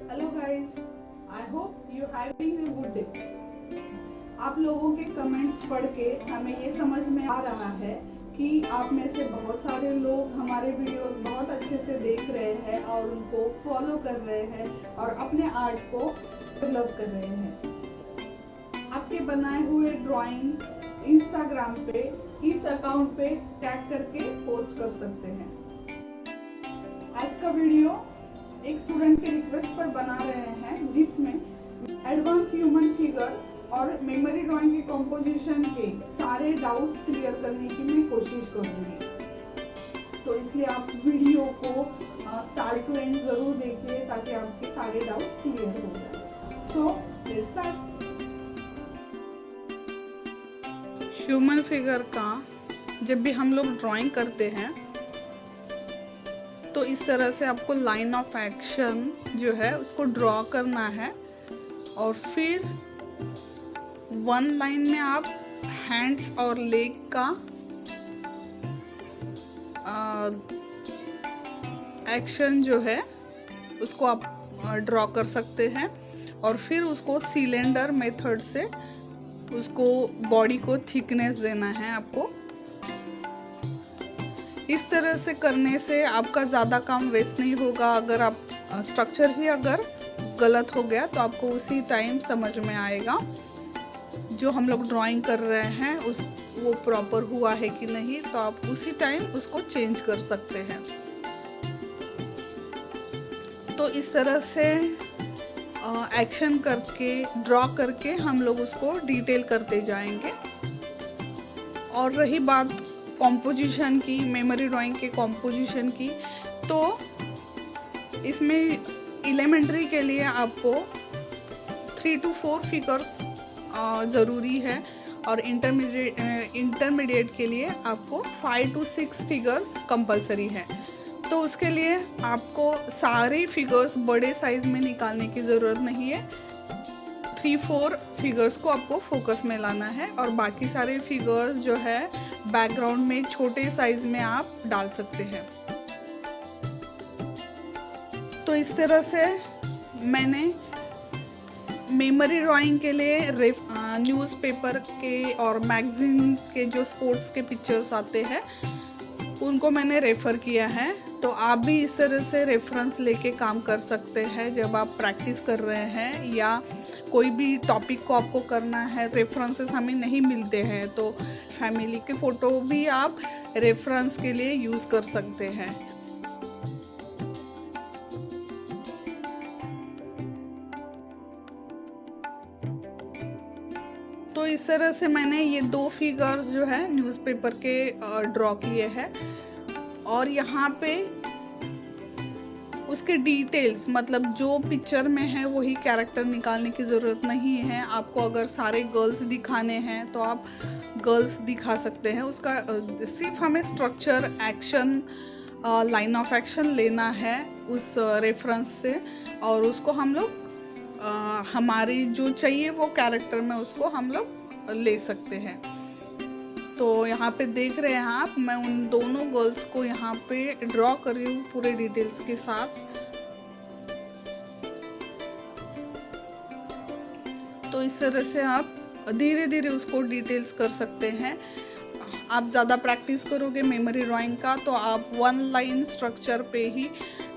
Hello guys, I hope you having a good day. आप लोगों के कमेंट्स पढ़ के हमें ये समझ में आ रहा है कि आप में से बहुत सारे लोग हमारे वीडियोस बहुत अच्छे से देख रहे हैं और उनको फॉलो कर रहे हैं और अपने आर्ट को डेवलप कर रहे हैं। आपके बनाए हुए ड्राइंग इंस्टाग्राम पे इस अकाउंट पे टैग करके पोस्ट कर सकते हैं। आज का वीडियो एक स्टूडेंट के रिक्वेस्ट पर बना रहे हैं, जिसमें एडवांस ह्यूमन फिगर और मेमोरी ड्राइंग की कंपोजिशन के सारे डाउट्स क्लियर करने की मैं कोशिश करूंगी। तो इसलिए आप वीडियो को स्टार्ट टू एंड जरूर देखिए ताकि आपके सारे डाउट्स क्लियर हो जाए। So let's start. Human figure का जब भी हम लोग ड्राइंग करते हैं तो इस तरह से आपको लाइन ऑफ एक्शन जो है उसको ड्रॉ करना है और फिर वन लाइन में आप हैंड्स और लेग का एक्शन जो है उसको आप ड्रॉ कर सकते हैं और फिर उसको सिलेंडर मेथड से उसको बॉडी को थिकनेस देना है आपको। इस तरह से करने से आपका ज़्यादा काम वेस्ट नहीं होगा। अगर आप स्ट्रक्चर ही अगर गलत हो गया तो आपको उसी टाइम समझ में आएगा जो हम लोग ड्राइंग कर रहे हैं वो प्रॉपर हुआ है कि नहीं, तो आप उसी टाइम उसको चेंज कर सकते हैं। तो इस तरह से एक्शन करके ड्रॉ करके हम लोग उसको डिटेल करते जाएंगे। और रही बात कॉम्पोजिशन की, मेमोरी ड्राइंग के कॉम्पोजिशन की, तो इसमें एलिमेंट्री के लिए आपको 3 to 4 फिगर्स ज़रूरी है और इंटरमीडिएट के लिए आपको 5 to 6 फिगर्स कंपलसरी है। तो उसके लिए आपको सारे फिगर्स बड़े साइज में निकालने की ज़रूरत नहीं है। 3-4 फिगर्स को आपको फोकस में लाना है और बाकी सारे फिगर्स जो है बैकग्राउंड में छोटे साइज में आप डाल सकते हैं। तो इस तरह से मैंने मेमोरी ड्राइंग के लिए न्यूज़पेपर के और मैगजीन्स के जो स्पोर्ट्स के पिक्चर्स आते हैं उनको मैंने रेफ़र किया है। तो आप भी इस तरह से रेफरेंस लेके काम कर सकते हैं जब आप प्रैक्टिस कर रहे हैं या कोई भी टॉपिक को आपको करना है। रेफरेंसेस हमें नहीं मिलते हैं तो फैमिली के फ़ोटो भी आप रेफरेंस के लिए यूज़ कर सकते हैं। तो इस तरह से मैंने ये 2 फिगर्स जो है न्यूज़पेपर के ड्रॉ किए हैं और यहाँ पे उसके डिटेल्स, मतलब जो पिक्चर में है वही कैरेक्टर निकालने की ज़रूरत नहीं है। आपको अगर सारे गर्ल्स दिखाने हैं तो आप गर्ल्स दिखा सकते हैं। उसका सिर्फ हमें structure, action, line of action लेना है उस रेफरेंस से और उसको हम लोग हमारी जो चाहिए वो कैरेक्टर में उसको हम लोग ले सकते हैं। तो यहाँ पे देख रहे हैं आप, मैं उन दोनों गर्ल्स को यहाँ पे ड्रॉ कर रही हूँ पूरे डिटेल्स के साथ। तो इस तरह से आप धीरे धीरे उसको डिटेल्स कर सकते हैं। आप ज़्यादा प्रैक्टिस करोगे मेमोरी ड्राइंग का तो आप वन लाइन स्ट्रक्चर पे ही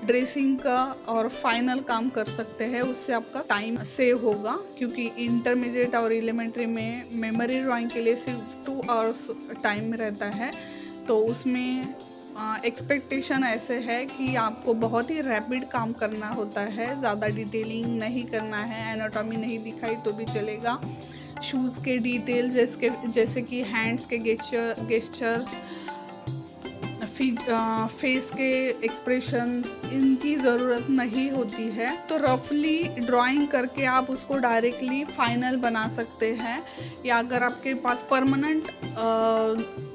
ड्रेसिंग का और फाइनल काम कर सकते हैं। उससे आपका टाइम सेव होगा क्योंकि इंटरमीडिएट और एलिमेंट्री में मेमोरी ड्राइंग के लिए सिर्फ 2 आवर्स टाइम रहता है। तो उसमें एक्सपेक्टेशन ऐसे है कि आपको बहुत ही रैपिड काम करना होता है, ज़्यादा डिटेलिंग नहीं करना है। एनाटॉमी नहीं दिखाई तो भी चलेगा। शूज़ के डिटेल जैसे कि हैंड्स के गेस्चर्स, फेस के एक्सप्रेशन, इनकी ज़रूरत नहीं होती है। तो रफली ड्राइंग करके आप उसको डायरेक्टली फाइनल बना सकते हैं या अगर आपके पास परमानेंट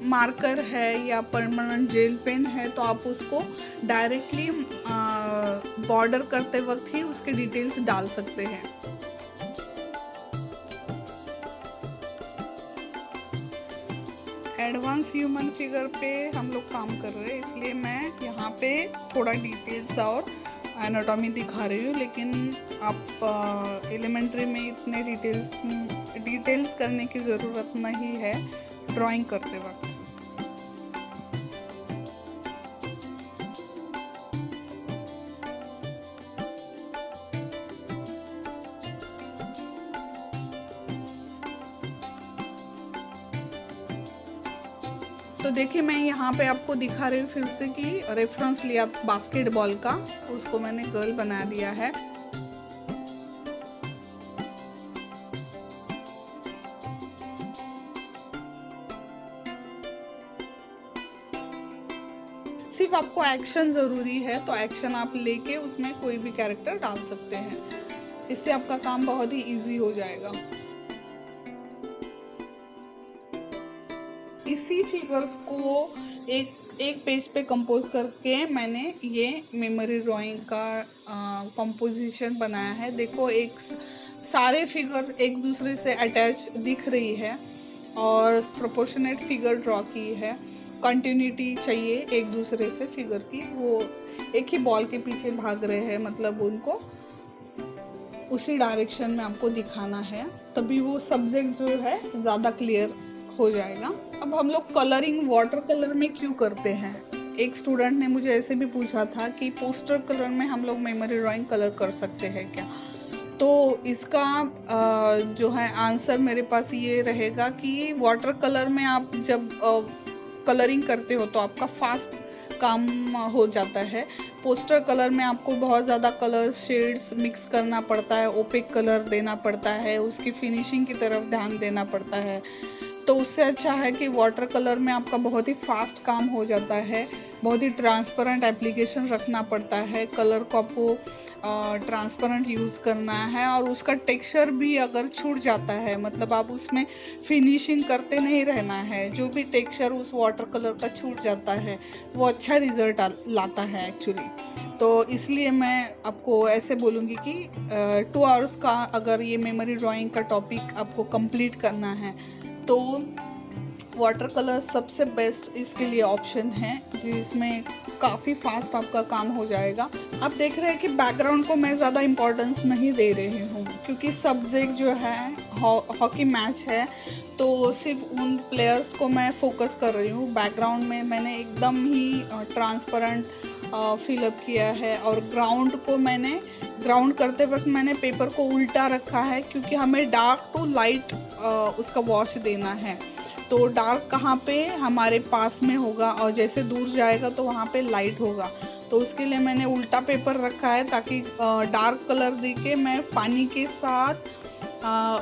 मार्कर है या परमानेंट जेल पेन है तो आप उसको डायरेक्टली बॉर्डर करते वक्त ही उसके डिटेल्स डाल सकते हैं। एडवांस ह्यूमन फिगर पे हम लोग काम कर रहे हैं, इसलिए मैं यहाँ पे थोड़ा डिटेल्स और एनाटॉमी दिखा रही हूँ, लेकिन आप एलिमेंट्री में इतने डिटेल्स करने की ज़रूरत नहीं है ड्राइंग करते वक्त। तो देखिए मैं यहाँ पे आपको दिखा रही हूँ फिर से कि रेफरेंस लिया बास्केटबॉल का, उसको मैंने गर्ल बना दिया है। सिर्फ आपको एक्शन जरूरी है, तो एक्शन आप लेके उसमें कोई भी कैरेक्टर डाल सकते हैं। इससे आपका काम बहुत ही इजी हो जाएगा। इसी फिगर्स को एक पेज पे कंपोज करके मैंने ये मेमोरी ड्राइंग का कंपोजिशन बनाया है। देखो सारे फिगर्स एक दूसरे से अटैच दिख रही है और प्रोपोर्शनेट फिगर ड्रॉ की है। कंटिन्यूटी चाहिए एक दूसरे से फिगर की, वो एक ही बॉल के पीछे भाग रहे हैं, मतलब उनको उसी डायरेक्शन में आपको दिखाना है, तभी वो सब्जेक्ट जो है ज़्यादा क्लियर हो जाएगा। अब हम लोग कलरिंग वाटर कलर में क्यों करते हैं? एक स्टूडेंट ने मुझे ऐसे भी पूछा था कि पोस्टर कलर में हम लोग मेमोरी ड्राइंग कलर कर सकते हैं क्या? तो इसका जो है आंसर मेरे पास ये रहेगा कि वाटर कलर में आप जब कलरिंग करते हो तो आपका फास्ट काम हो जाता है। पोस्टर कलर में आपको बहुत ज़्यादा कलर शेड्स मिक्स करना पड़ता है, ओपेक कलर देना पड़ता है, उसकी फिनिशिंग की तरफ ध्यान देना पड़ता है। तो उससे अच्छा है कि वाटर कलर में आपका बहुत ही फास्ट काम हो जाता है, बहुत ही ट्रांसपेरेंट एप्लीकेशन रखना पड़ता है, कलर को आपको ट्रांसपेरेंट यूज़ करना है और उसका टेक्सचर भी अगर छूट जाता है, मतलब आप उसमें फिनिशिंग करते नहीं रहना है, जो भी टेक्सचर उस वाटर कलर का छूट जाता है वो अच्छा रिजल्ट लाता है एक्चुअली। तो इसलिए मैं आपको ऐसे बोलूँगी कि 2 आवर्स का अगर ये मेमोरी ड्राइंग का टॉपिक आपको कंप्लीट करना है तो वाटर कलर सबसे बेस्ट इसके लिए ऑप्शन है, जिसमें काफ़ी फास्ट आपका काम हो जाएगा। आप देख रहे हैं कि बैकग्राउंड को मैं ज़्यादा इम्पोर्टेंस नहीं दे रही हूँ, क्योंकि सब्जेक्ट जो है हॉकी मैच है, तो सिर्फ उन प्लेयर्स को मैं फोकस कर रही हूँ। बैकग्राउंड में मैंने एकदम ही ट्रांसपेरेंट फिलअप किया है और ग्राउंड करते वक्त मैंने पेपर को उल्टा रखा है, क्योंकि हमें डार्क टू लाइट उसका वॉश देना है। तो डार्क कहाँ पे हमारे पास में होगा और जैसे दूर जाएगा तो वहाँ पे लाइट होगा, तो उसके लिए मैंने उल्टा पेपर रखा है ताकि डार्क कलर देके मैं पानी के साथ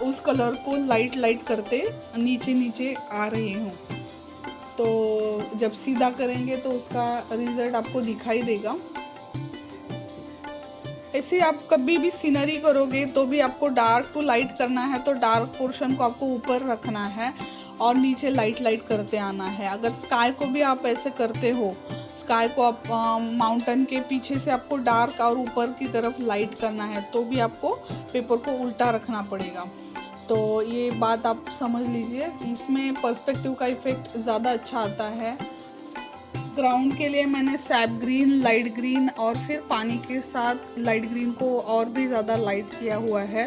उस कलर को लाइट करते नीचे नीचे आ रही हूँ। तो जब सीधा करेंगे तो उसका रिजल्ट आपको दिखाई देगा। ऐसे आप कभी भी सीनरी करोगे तो भी आपको डार्क टू लाइट करना है, तो डार्क पोर्शन को आपको ऊपर रखना है और नीचे लाइट करते आना है। अगर स्काई को भी आप ऐसे करते हो, स्काई को आप माउंटेन के पीछे से आपको डार्क और ऊपर की तरफ लाइट करना है, तो भी आपको पेपर को उल्टा रखना पड़ेगा। तो ये बात आप समझ लीजिए, इसमें पर्सपेक्टिव का इफेक्ट ज़्यादा अच्छा आता है। ग्राउंड के लिए मैंने सैप ग्रीन, लाइट ग्रीन और फिर पानी के साथ लाइट ग्रीन को और भी ज़्यादा लाइट किया हुआ है।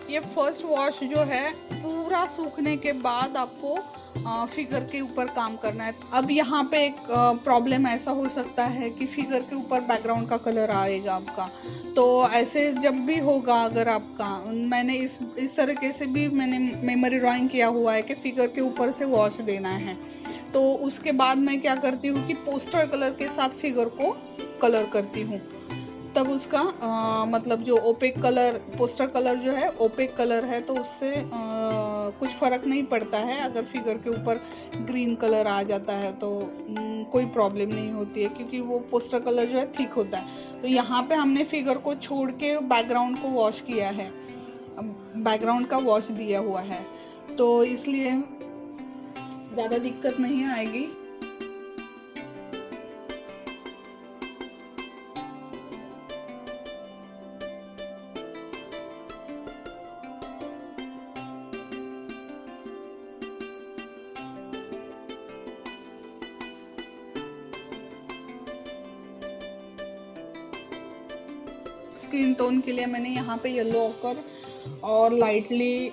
ये फर्स्ट वॉश जो है पूरा सूखने के बाद आपको फिगर के ऊपर काम करना है। अब यहाँ पे एक प्रॉब्लम ऐसा हो सकता है कि फिगर के ऊपर बैकग्राउंड का कलर आएगा आपका, तो ऐसे जब भी होगा अगर आपका, मैंने इस तरीके से भी मैंने मेमोरी ड्राइंग किया हुआ है कि फिगर के ऊपर से वॉश देना है। तो उसके बाद मैं क्या करती हूँ कि पोस्टर कलर के साथ फिगर को कलर करती हूँ, तब उसका मतलब जो ओपेक कलर, पोस्टर कलर जो है ओपेक कलर है, तो उससे कुछ फ़र्क नहीं पड़ता है। अगर फिगर के ऊपर ग्रीन कलर आ जाता है तो कोई प्रॉब्लम नहीं होती है, क्योंकि वो पोस्टर कलर जो है थिक होता है। तो यहाँ पे हमने फिगर को छोड़ के बैकग्राउंड को वॉश किया है, बैकग्राउंड का वॉश दिया हुआ है, तो इसलिए ज़्यादा दिक्कत नहीं आएगी। स्किन टोन के लिए मैंने यहाँ पे येलो ऑकर और लाइटली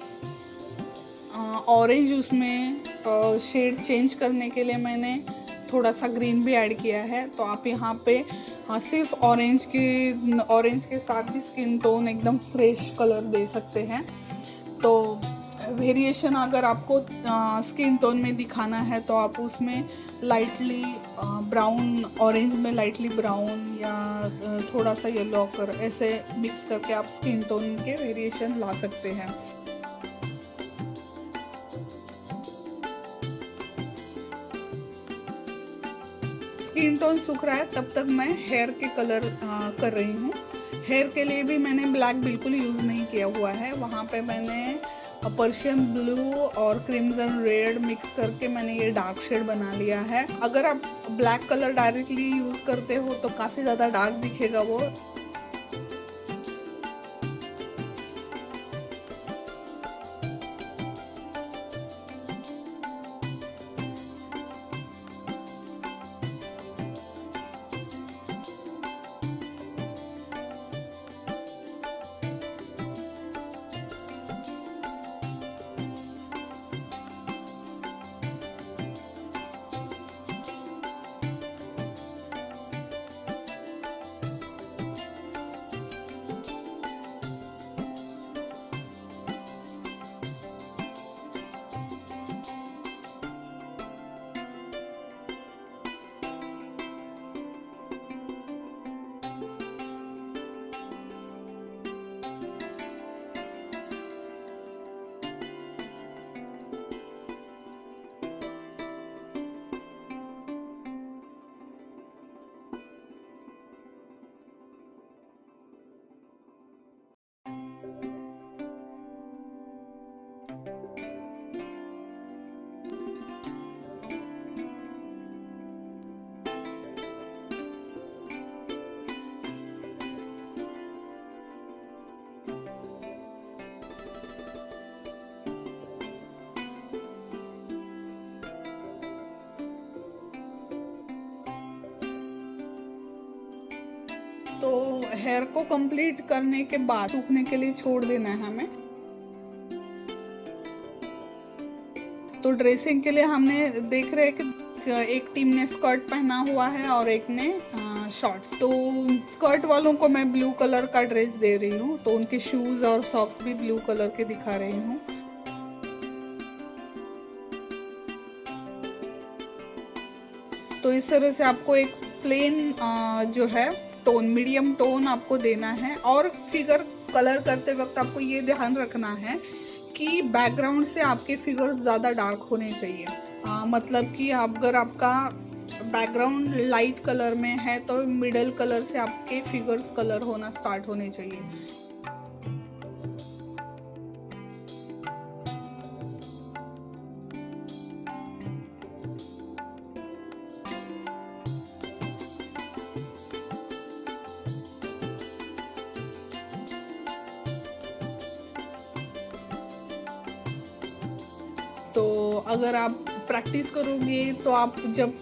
ऑरेंज उसमें शेड चेंज करने के लिए मैंने थोड़ा सा ग्रीन भी ऐड किया है। तो आप यहाँ पे सिर्फ ऑरेंज के साथ भी स्किन टोन एकदम फ्रेश कलर दे सकते हैं। तो वेरिएशन अगर आपको स्किन टोन में दिखाना है तो आप उसमें लाइटली ब्राउन, ऑरेंज में लाइटली ब्राउन या थोड़ा सा येलो ऑकर ऐसे मिक्स करके आप स्किन टोन के वेरिएशन ला सकते हैं। स्किन टोन सूख रहा है तब तक मैं हेयर के कलर कर रही हूँ। हेयर के लिए भी मैंने ब्लैक बिल्कुल यूज़ नहीं किया हुआ है। वहाँ पे मैंने पर्शियन ब्लू और क्रिम्सन रेड मिक्स करके मैंने ये डार्क शेड बना लिया है। अगर आप ब्लैक कलर डायरेक्टली यूज़ करते हो तो काफ़ी ज़्यादा डार्क दिखेगा वो। तो हेयर को कंप्लीट करने के बाद सूखने के लिए छोड़ देना है हमें। तो ड्रेसिंग के लिए हमने देख रहे हैं कि एक टीम ने स्कर्ट पहना हुआ है और एक ने शॉर्ट्स। तो स्कर्ट वालों को मैं ब्लू कलर का ड्रेस दे रही हूँ, तो उनके शूज और सॉक्स भी ब्लू कलर के दिखा रही हूँ। तो इस तरह से आपको एक प्लेन जो है टोन, मीडियम टोन आपको देना है। और फिगर कलर करते वक्त आपको ये ध्यान रखना है कि बैकग्राउंड से आपके फिगर्स ज़्यादा डार्क होने चाहिए। मतलब कि अगर आपका बैकग्राउंड लाइट कलर में है तो मिडल कलर से आपके फिगर्स कलर होना स्टार्ट होने चाहिए। तो अगर आप प्रैक्टिस करोगे तो आप जब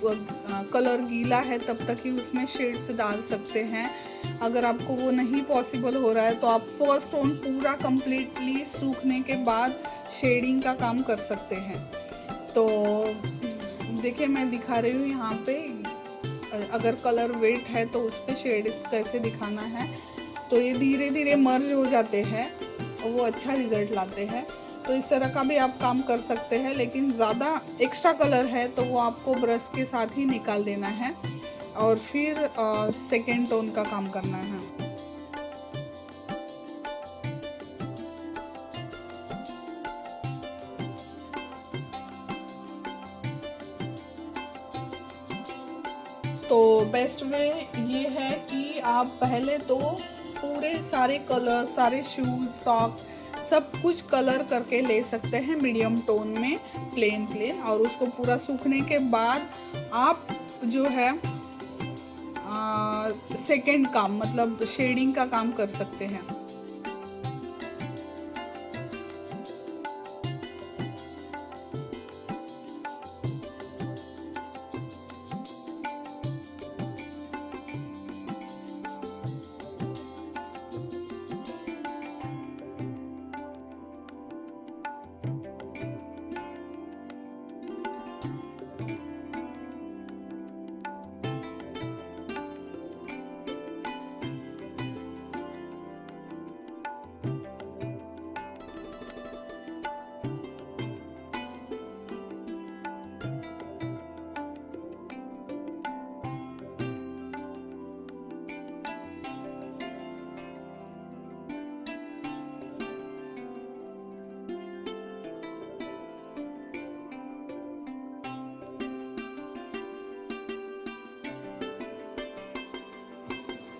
कलर गीला है तब तक ही उसमें शेड्स डाल सकते हैं। अगर आपको वो नहीं पॉसिबल हो रहा है तो आप फर्स्ट टोन पूरा कंप्लीटली सूखने के बाद शेडिंग का काम कर सकते हैं। तो देखिए मैं दिखा रही हूँ यहाँ पे, अगर कलर वेट है तो उस पर शेड कैसे दिखाना है। तो ये धीरे धीरे मर्ज हो जाते हैं और वो अच्छा रिजल्ट लाते हैं। तो इस तरह का भी आप काम कर सकते हैं, लेकिन ज़्यादा एक्स्ट्रा कलर है तो वो आपको ब्रश के साथ ही निकाल देना है और फिर सेकेंड टोन का काम करना है। तो बेस्ट वे ये है कि आप पहले तो पूरे सारे कलर, सारे शूज, सॉक्स सब कुछ कलर करके ले सकते हैं मीडियम टोन में, प्लेन, और उसको पूरा सूखने के बाद आप जो है सेकेंड काम मतलब शेडिंग का काम कर सकते हैं।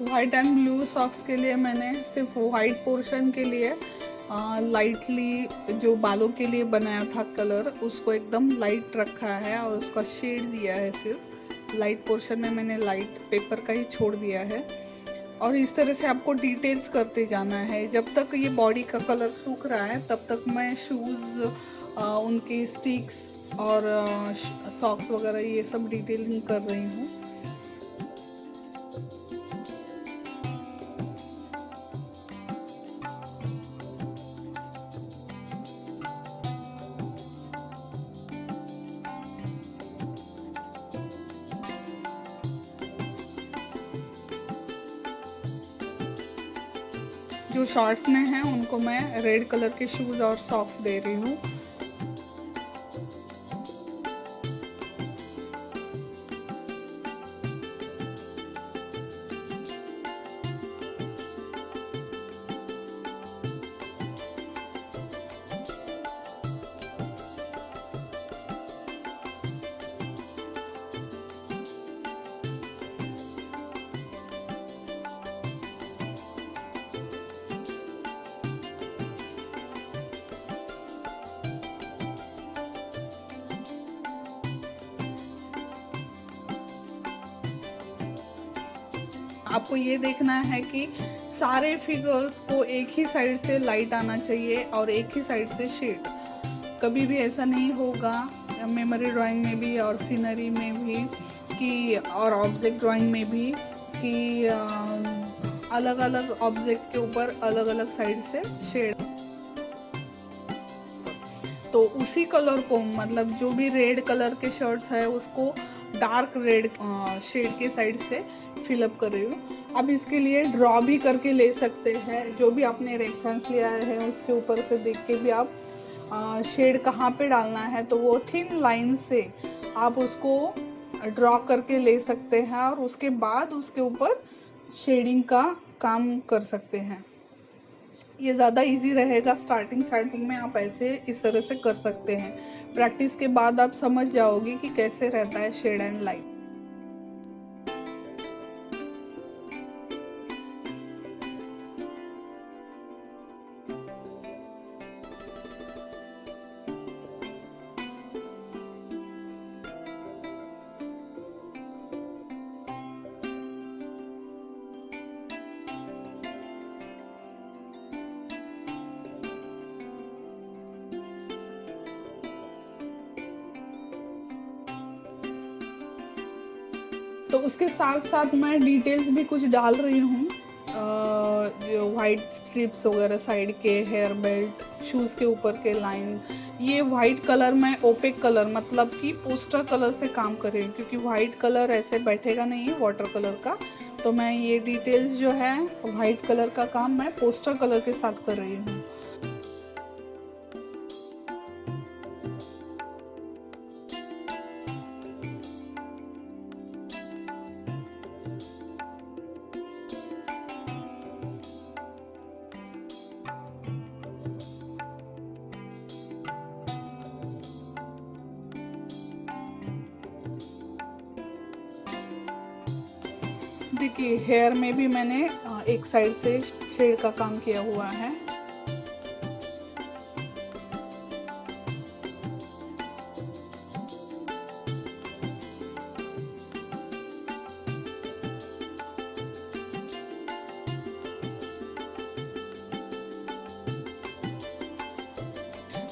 वाइट एंड ब्लू सॉक्स के लिए मैंने सिर्फ वाइट पोर्शन के लिए लाइटली जो बालों के लिए बनाया था कलर, उसको एकदम लाइट रखा है और उसका शेड दिया है। सिर्फ लाइट पोर्शन में मैंने लाइट पेपर का ही छोड़ दिया है। और इस तरह से आपको डिटेल्स करते जाना है। जब तक ये बॉडी का कलर सूख रहा है तब तक मैं शूज़, उनके स्टिक्स और सॉक्स वगैरह ये सब डिटेलिंग कर रही हूँ। जो शॉर्ट्स में हैं उनको मैं रेड कलर के शूज़ और सॉक्स दे रही हूँ। आपको ये देखना है कि सारे फिगर्स को एक ही साइड से लाइट आना चाहिए और एक ही साइड से शेड। कभी भी ऐसा नहीं होगा मेमोरी ड्राइंग में भी और सीनरी में भी कि और ऑब्जेक्ट ड्राइंग में भी कि अलग अलग ऑब्जेक्ट के ऊपर अलग अलग साइड से शेड। तो उसी कलर को, मतलब जो भी रेड कलर के शर्ट्स है उसको डार्क रेड शेड के साइड से फिलअप कर रही हूँ। अब इसके लिए ड्रॉ भी करके ले सकते हैं। जो भी आपने रेफरेंस लिया है उसके ऊपर से देख के भी आप शेड कहाँ पे डालना है तो वो थिन लाइन से आप उसको ड्रॉ करके ले सकते हैं और उसके बाद उसके ऊपर शेडिंग का काम कर सकते हैं। ये ज़्यादा इजी रहेगा। स्टार्टिंग में आप ऐसे इस तरह से कर सकते हैं। प्रैक्टिस के बाद आप समझ जाओगे कि कैसे रहता है शेड एंड लाइट। तो उसके साथ साथ मैं डिटेल्स भी कुछ डाल रही हूँ, जो वाइट स्ट्रिप्स वगैरह साइड के, हेयर बेल्ट, शूज़ के ऊपर के लाइन। ये वाइट कलर में ओपेक कलर मतलब कि पोस्टर कलर से काम कर रही हूँ, क्योंकि वाइट कलर ऐसे बैठेगा नहीं है वाटर कलर का। तो मैं ये डिटेल्स जो है वाइट कलर का काम मैं पोस्टर कलर के साथ कर रही हूँ। देखिए हेयर में भी मैंने एक साइड से शेड का काम किया हुआ है।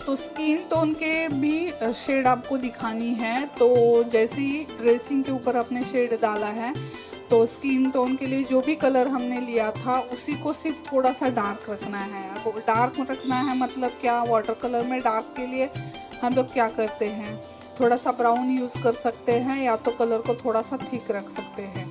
तो स्किन टोन के भी शेड आपको दिखानी है। तो जैसे ही ड्रेसिंग के ऊपर आपने शेड डाला है तो स्किन टोन के लिए जो भी कलर हमने लिया था उसी को सिर्फ थोड़ा सा डार्क रखना है। आपको डार्क रखना है मतलब क्या, वाटर कलर में डार्क के लिए हम लोग क्या करते हैं, थोड़ा सा ब्राउन यूज़ कर सकते हैं या तो कलर को थोड़ा सा थिक रख सकते हैं।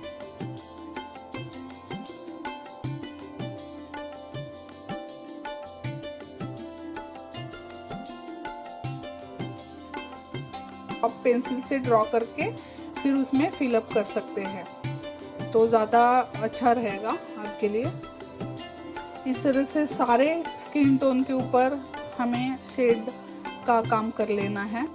आप पेंसिल से ड्रॉ करके फिर उसमें फिलअप कर सकते हैं तो ज़्यादा अच्छा रहेगा आपके लिए। इस तरह से सारे स्किन टोन के ऊपर हमें शेड का काम कर लेना है।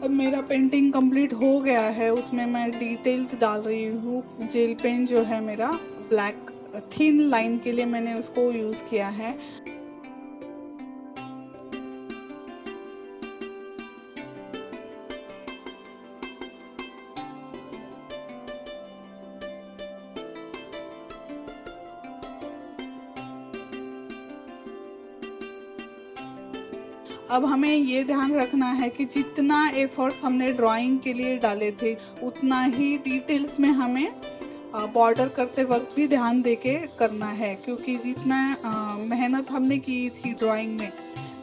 अब मेरा पेंटिंग कंप्लीट हो गया है, उसमें मैं डिटेल्स डाल रही हूँ। जेल पेन जो है मेरा ब्लैक थिन लाइन के लिए मैंने उसको यूज़ किया है। अब हमें ये ध्यान रखना है कि जितना एफर्ट्स हमने ड्राइंग के लिए डाले थे उतना ही डिटेल्स में हमें बॉर्डर करते वक्त भी ध्यान देके करना है, क्योंकि जितना मेहनत हमने की थी ड्राइंग में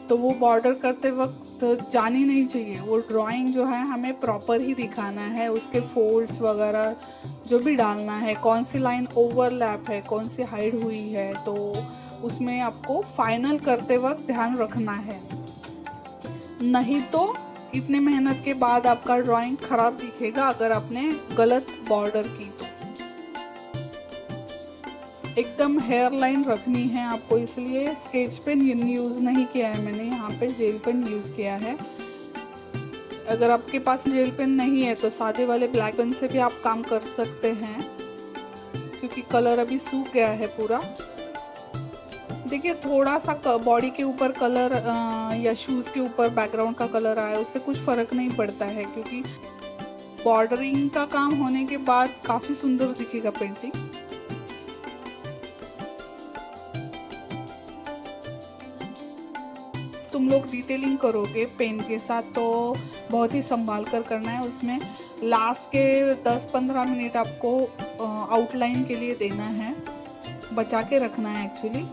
तो वो बॉर्डर करते वक्त जानी नहीं चाहिए। वो ड्राइंग जो है हमें प्रॉपर ही दिखाना है, उसके फोल्ड्स वगैरह जो भी डालना है, कौन सी लाइन ओवरलैप है, कौन सी हाइड हुई है, तो उसमें आपको फाइनल करते वक्त ध्यान रखना है। नहीं तो इतने मेहनत के बाद आपका ड्राइंग खराब दिखेगा अगर आपने गलत बॉर्डर की तो। एकदम हेयर लाइन रखनी है आपको, इसलिए स्केच पेन यूज नहीं किया है मैंने, यहाँ पे जेल पेन यूज किया है। अगर आपके पास जेल पेन नहीं है तो सादे वाले ब्लैक पेन से भी आप काम कर सकते हैं, क्योंकि कलर अभी सूख गया है पूरा। देखिए थोड़ा सा बॉडी के ऊपर कलर या शूज के ऊपर बैकग्राउंड का कलर आया उससे कुछ फर्क नहीं पड़ता है, क्योंकि बॉर्डरिंग का काम होने के बाद काफी सुंदर दिखेगा पेंटिंग। तुम लोग डिटेलिंग करोगे पेन के साथ तो बहुत ही संभाल कर करना है। उसमें लास्ट के 10-15 मिनट आपको आउटलाइन के लिए देना है, बचा के रखना है एक्चुअली।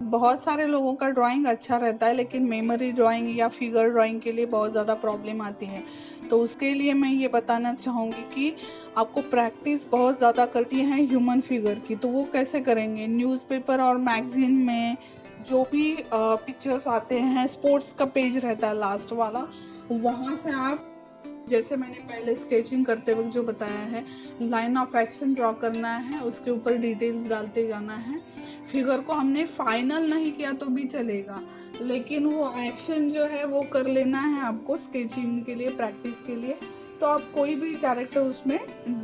बहुत सारे लोगों का ड्राइंग अच्छा रहता है, लेकिन मेमोरी ड्राइंग या फिगर ड्राइंग के लिए बहुत ज़्यादा प्रॉब्लम आती है। तो उसके लिए मैं ये बताना चाहूँगी कि आपको प्रैक्टिस बहुत ज़्यादा करनी है ह्यूमन फिगर की। तो वो कैसे करेंगे? न्यूज़पेपर और मैगजीन में जो भी पिक्चर्स आते हैं, स्पोर्ट्स का पेज रहता है लास्ट वाला, वहाँ से आप, जैसे मैंने पहले स्केचिंग करते वक्त जो बताया है, लाइन ऑफ एक्शन ड्रॉ करना है, उसके ऊपर डिटेल्स डालते जाना है। फिगर को हमने फाइनल नहीं किया तो भी चलेगा, लेकिन वो एक्शन जो है वो कर लेना है आपको स्केचिंग के लिए, प्रैक्टिस के लिए। तो आप कोई भी कैरेक्टर उसमें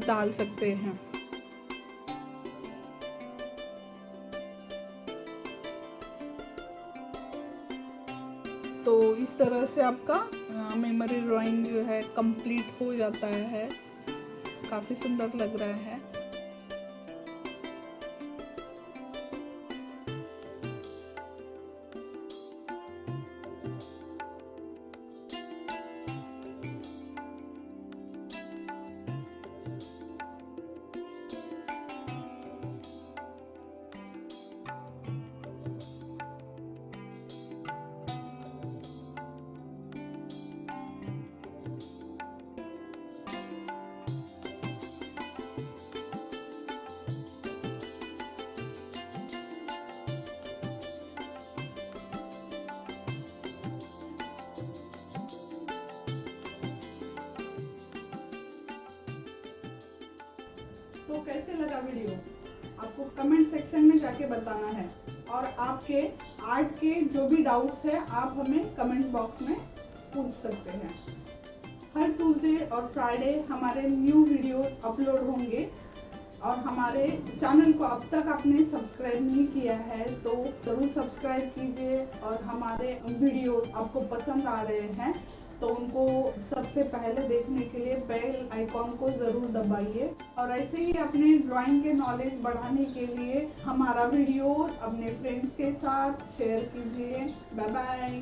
डाल सकते हैं। तो इस तरह से आपका मेमोरी ड्राइंग जो है कंप्लीट हो जाता है। काफी सुंदर लग रहा है। तो कैसे लगा वीडियो आपको कमेंट सेक्शन में जाके बताना है, और आपके आर्ट के जो भी डाउट्स है आप हमें कमेंट बॉक्स में पूछ सकते हैं। हर ट्यूसडे और फ्राइडे हमारे न्यू वीडियोस अपलोड होंगे, और हमारे चैनल को अब तक आपने सब्सक्राइब नहीं किया है तो ज़रूर सब्सक्राइब कीजिए, और हमारे वीडियोस आपको पसंद आ रहे हैं तो उनको सबसे पहले देखने के लिए बेल आइकॉन को ज़रूर दबाइए। और ऐसे ही अपने ड्राइंग के नॉलेज बढ़ाने के लिए हमारा वीडियो अपने फ्रेंड्स के साथ शेयर कीजिए। Bye bye.